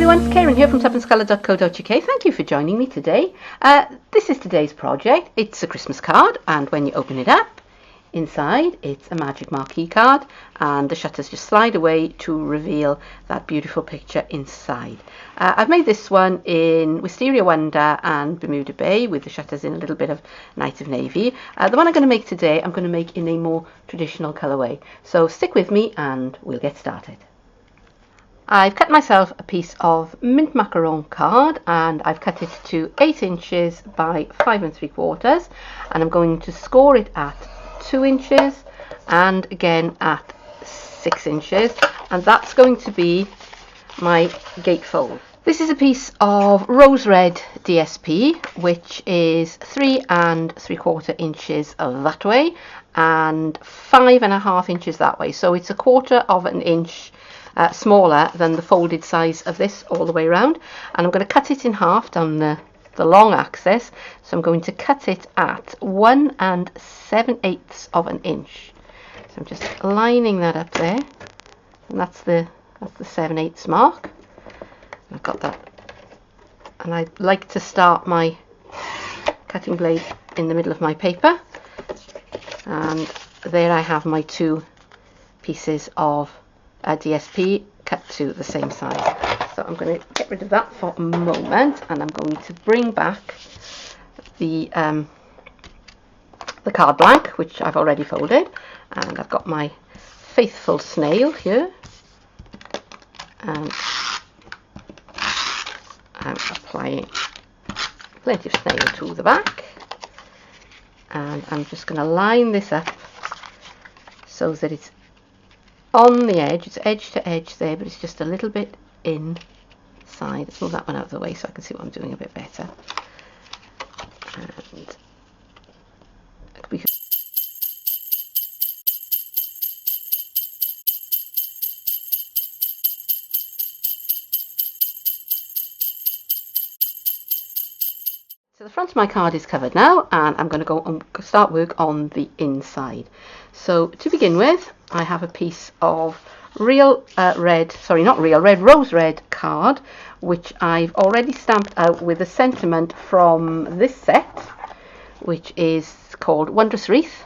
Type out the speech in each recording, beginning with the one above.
everyone, it's Keren here from tuppencecoloured.co.uk. Thank you for joining me today. This is today's project. It's a Christmas card, and when you open it up, inside it's a magic marquee card, and the shutters just slide away to reveal that beautiful picture inside. I've made this one in Wisteria Wonder and Bermuda Bay with the shutters in a little bit of Night of Navy. The one I'm going to make today, I'm going to make in a more traditional colourway. So stick with me and we'll get started. I've cut myself a piece of mint macaron card, and I've cut it to 8 inches by 5 3/4, and I'm going to score it at 2 inches and again at 6 inches, and that's going to be my gatefold. This is a piece of rose red DSP, which is 3 3/4 inches that way and 5 1/2 inches that way, so it's 1/4 of an inch smaller than the folded size of this all the way around. And I'm going to cut it in half down the long axis, so I'm going to cut it at 1 7/8 of an inch. So I'm just lining that up there, and that's the 7/8 mark. I've got that, and I like to start my cutting blade in the middle of my paper, and there I have my 2 pieces of DSP cut to the same size. So I'm going to get rid of that for a moment, and I'm going to bring back the card blank, which I've already folded, and I've got my faithful snail here, and I'm applying plenty of snail to the back, and I'm just going to line this up so that it's on the edge. It's edge to edge there, but it's just a little bit inside. Let's move that one out of the way so I can see what I'm doing a bit better. And so the front of my card is covered now, and I'm going to go and start work on the inside. So to begin with, I have a piece of rose red card, which I've already stamped out with a sentiment from this set, which is called Wondrous Wreath,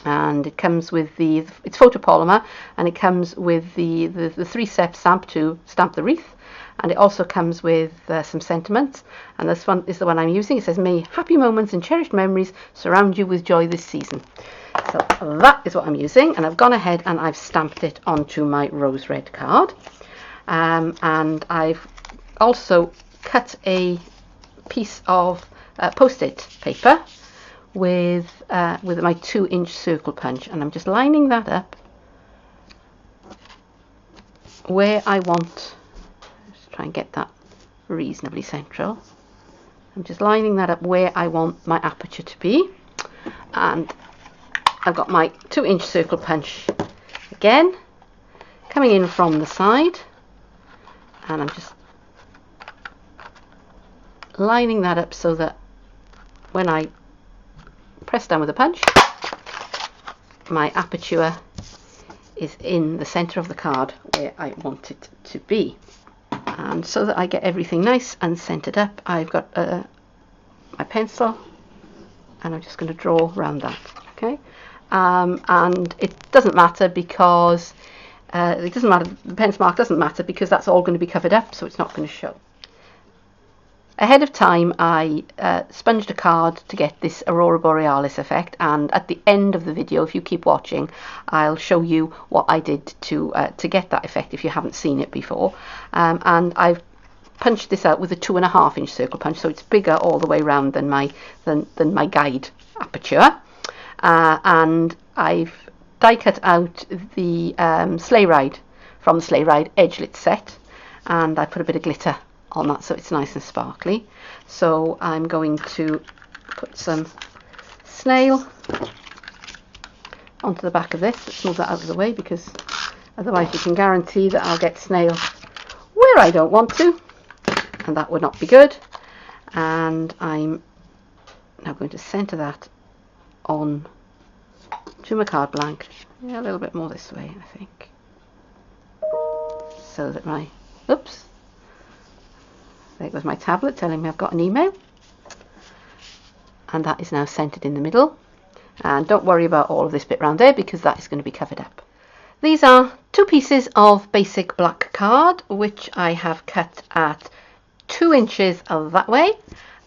and it comes with it's photopolymer, and it comes with the 3-step stamp to stamp the wreath, and it also comes with some sentiments, and this one is the one I'm using. It says, "May happy moments and cherished memories surround you with joy this season." So that is what I'm using, and I've gone ahead and I've stamped it onto my rose red card, and I've also cut a piece of post-it paper with my 2-inch circle punch, and I'm just lining that up where I want. Just try and get that reasonably central. I'm just lining that up where I want my aperture to be, and I've got my 2-inch circle punch again coming in from the side, and I'm just lining that up so that when I press down with a punch, my aperture is in the center of the card where I want it to be. And so that I get everything nice and centered up, I've got my pencil, and I'm just going to draw around that. Okay. And it doesn't matter because the pencil mark doesn't matter because that's all going to be covered up, so it's not going to show. Ahead of time, I sponged a card to get this Aurora Borealis effect, and at the end of the video, if you keep watching, I'll show you what I did to get that effect if you haven't seen it before. And I've punched this out with a 2 1/2 inch circle punch, so it's bigger all the way around than my guide aperture. And I've die cut out the sleigh ride from the Sleigh Ride edgelit set, and I put a bit of glitter on that so it's nice and sparkly. So I'm going to put some snail onto the back of this. Let's move that out of the way, because otherwise you can guarantee that I'll get snail where I don't want to, and that would not be good. And I'm now going to center that on to my card blank. A little bit more this way, I think, so that my, oops, There goes my tablet telling me I've got an email. And that is now centered in the middle. And don't worry about all of this bit around there because that is going to be covered up. These are 2 pieces of basic black card, which I have cut at 2 inches that way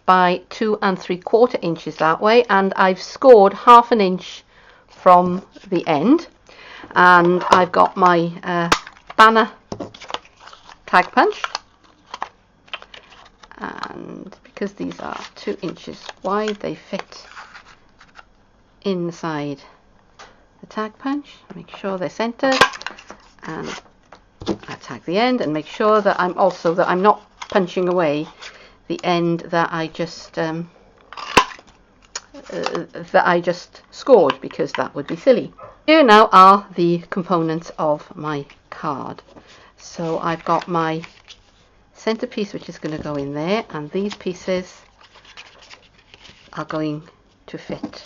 by 2 3/4 inches that way, and I've scored 1/2 inch from the end. And I've got my banner tag punch, and because these are 2 inches wide, they fit inside the tag punch. Make sure they're centered, and I tag the end and make sure that I'm not punching away the end that I just scored, because that would be silly. Here now are the components of my card. So I've got my centerpiece, which is going to go in there, and these pieces are going to fit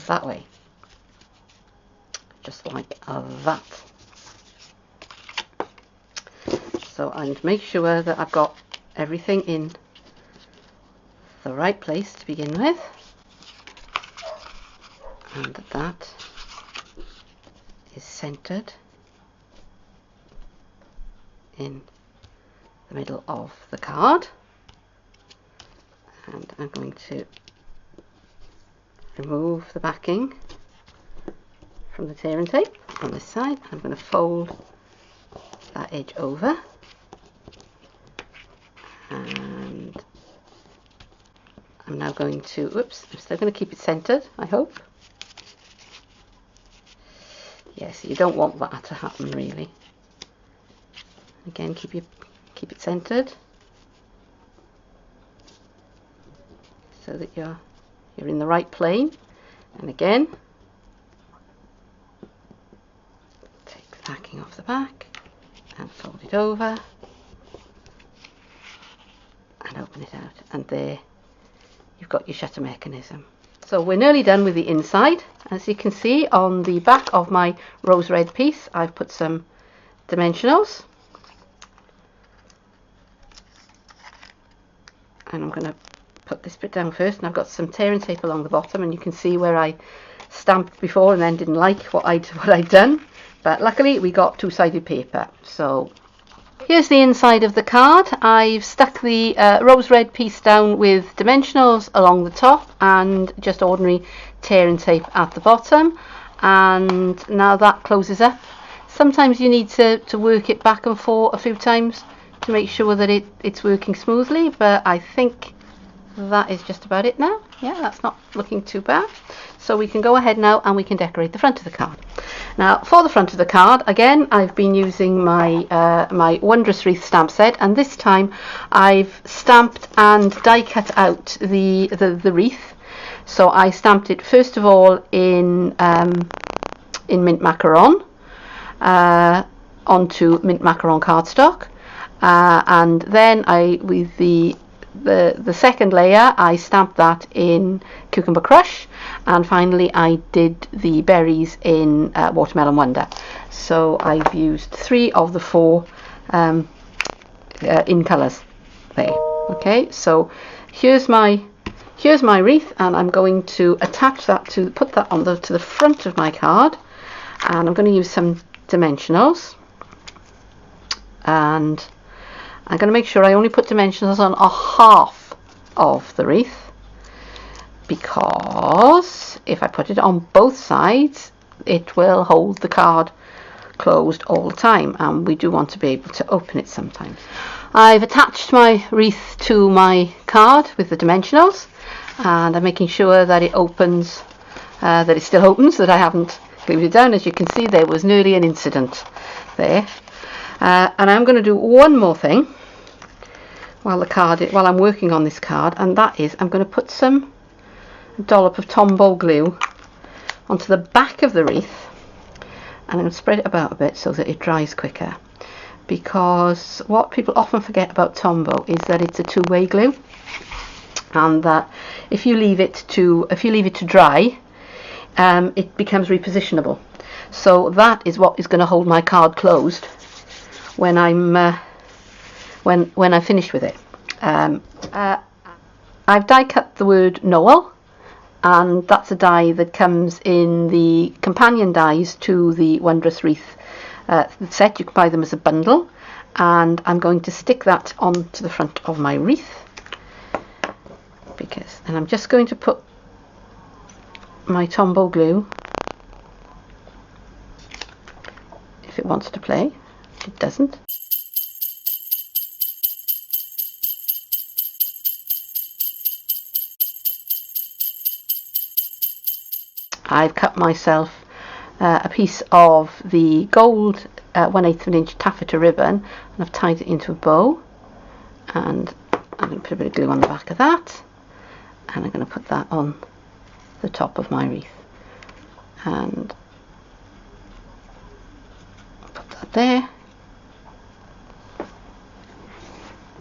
that way, just like that. So I need to make sure that I've got everything in the right place to begin with, and that is centered in the middle of the card. And I'm going to remove the backing from the tearing tape on this side. I'm going to fold that edge over, and I'm now going to, oops, I'm still going to keep it centered, I hope. Yes, you don't want that to happen really. Again, keep it centered so that you're in the right plane. And again, take the backing off the back and fold it over and open it out, and there you've got your shutter mechanism. So we're nearly done with the inside. As you can see on the back of my rose red piece, I've put some dimensionals, and I'm going to put this bit down first, and I've got some tearing tape along the bottom, and you can see where I stamped before and then didn't like what I'd done, but luckily we got 2-sided paper. So here's the inside of the card. I've stuck the rose red piece down with dimensionals along the top and just ordinary tearing tape at the bottom, and now that closes up. Sometimes you need to work it back and forth a few times to make sure that it's working smoothly, but I think that is just about it now. Yeah, that's not looking too bad. So we can go ahead now and we can decorate the front of the card. Now for the front of the card, again, I've been using my my Wondrous Wreath stamp set, and this time I've stamped and die cut out the wreath. So I stamped it first of all in mint macaron onto mint macaron cardstock, and then with the second layer I stamped that in Cucumber Crush, and finally I did the berries in Watermelon Wonder. So I've used 3 of the 4 in colours there. Okay, so here's my wreath, and I'm going to attach that put that on to the front of my card, and I'm going to use some dimensionals, and I'm going to make sure I only put dimensionals on a half of the wreath, because if I put it on both sides it will hold the card closed all the time, and we do want to be able to open it sometimes. I've attached my wreath to my card with the dimensionals, and I'm making sure that it opens, that it still opens, that I haven't glued it down. As you can see, there was nearly an incident there. And I'm going to do one more thing while I'm working on this card, and that is I'm going to put some dollop of Tombow glue onto the back of the wreath, and I'm going to spread it about a bit so that it dries quicker, because what people often forget about Tombow is that it's a two-way glue, and that if you leave it to dry, it becomes repositionable. So that is what is going to hold my card closed when I'm when I finish with it. I've die cut the word Noel, and that's a die that comes in the companion dies to the Wondrous Wreath set. You can buy them as a bundle, and I'm going to stick that onto the front of my wreath, and I'm just going to put my Tombow glue, if it wants to play. It doesn't. I've cut myself a piece of the gold 1/8 of an inch taffeta ribbon, and I've tied it into a bow, and I'm going to put a bit of glue on the back of that, and I'm going to put that on the top of my wreath, and put that there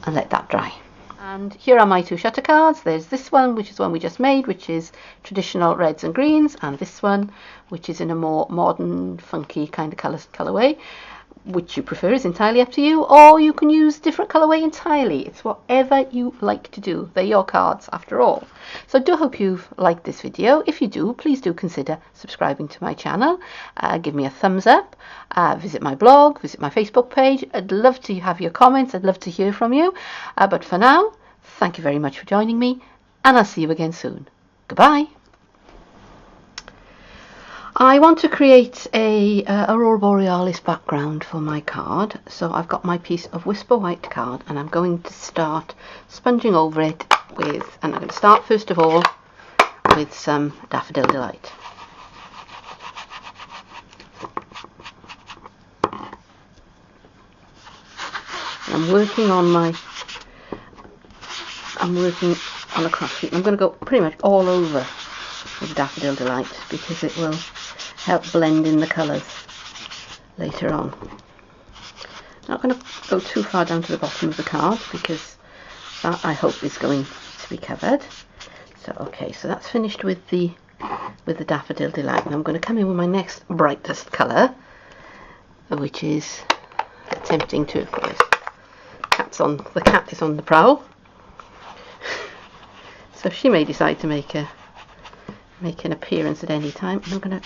and let that dry. And here are my two shutter cards. There's this one, which is one we just made, which is traditional reds and greens, and this one, which is in a more modern, funky kind of colourway. Which you prefer is entirely up to you, or you can use different colourway entirely. It's whatever you like to do. They're your cards after all. So I do hope you've liked this video. If you do, please do consider subscribing to my channel. Give me a thumbs up. Visit my blog, visit my Facebook page. I'd love to have your comments. I'd love to hear from you. But for now, thank you very much for joining me, and I'll see you again soon. Goodbye. I want to create a Aurora Borealis background for my card, so I've got my piece of Whisper White card, and I'm going to start sponging over it and I'm going to start first of all with some Daffodil Delight. I'm working on a craft sheet. I'm going to go pretty much all over with Daffodil Delight because it will help blend in the colours later on. Not going to go too far down to the bottom of the card because that I hope is going to be covered. So okay, so that's finished with the Daffodil Delight, and I'm going to come in with my next brightest colour, which is a tempting turquoise. The cat is on the prowl, so she may decide to make an appearance at any time. And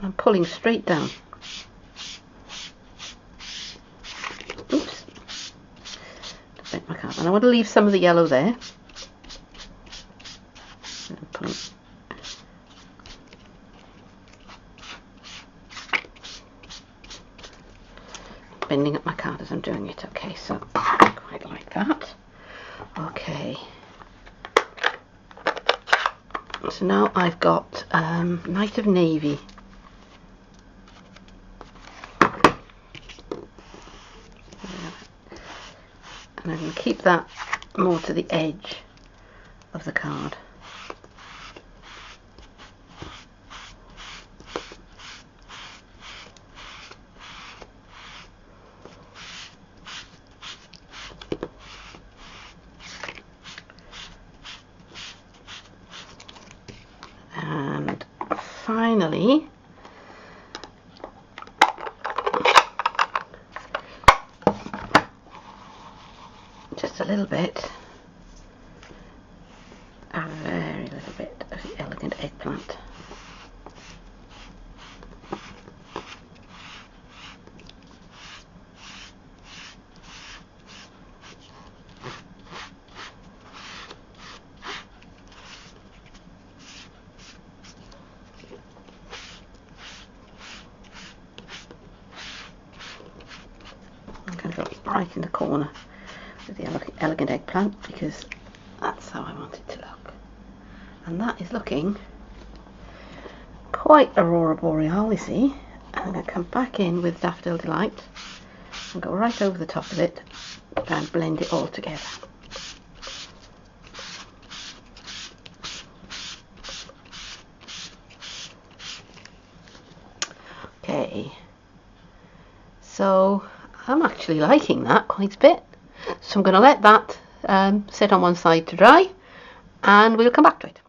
I'm pulling straight down. Oops, bent my card, and I want to leave some of the yellow there. And pulling. Bending up my card as I'm doing it. Okay, so I quite like that. Okay. So now I've got Night of Navy. And I'm going to keep that more to the edge of the card. And finally, just a little bit, a very little bit of the Elegant Eggplant. I'm going to go right in the corner with the Elegant Eggplant because that's how I want it to look. And that is looking quite Aurora Borealis-y. And I'm going to come back in with Daffodil Delight and go right over the top of it and blend it all together. Okay, so I'm actually liking that quite a bit, so I'm going to let that sit on one side to dry, and we'll come back to it.